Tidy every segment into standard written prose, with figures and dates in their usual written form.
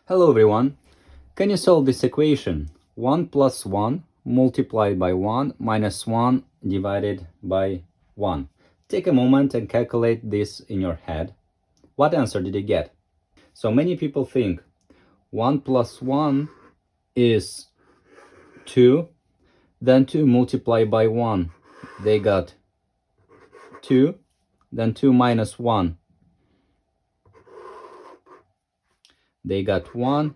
Hello everyone. Can you solve this equation? 1 plus 1 multiplied by 1 minus 1 divided by 1. Take a moment and calculate this in your head. What answer did you get? So many people think 1 plus 1 is 2, then 2 multiplied by 1. They got 2, then 2 minus 1. They got 1.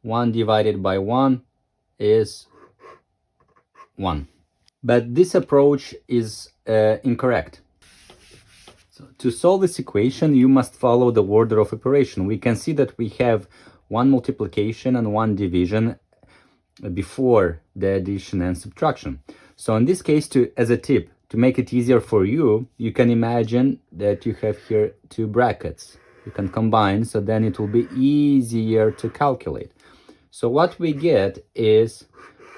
1 divided by 1 is 1. But this approach is incorrect. So to solve this equation, you must follow the order of operation. We can see that we have one multiplication and one division before the addition and subtraction. So in this case, as a tip, to make it easier for you, you can imagine that you have here two brackets. You can combine, so then it will be easier to calculate. So what we get is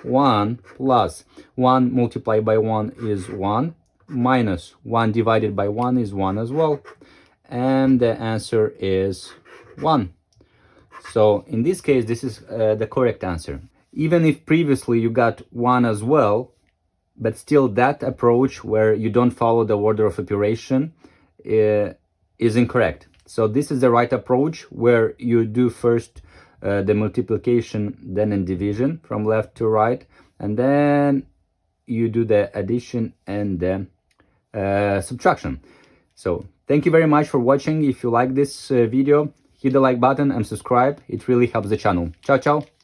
1 plus 1 multiplied by 1 is 1, minus 1 divided by 1 is 1 as well, and the answer is 1. So in this case, this is the correct answer. Even if previously you got 1 as well, but still that approach where you don't follow the order of operation is incorrect. So this is the right approach where you do first the multiplication, then in division from left to right, and then you do the addition and the subtraction. So thank you very much for watching. If you like this video, hit the like button and subscribe. It really helps the channel. Ciao, ciao.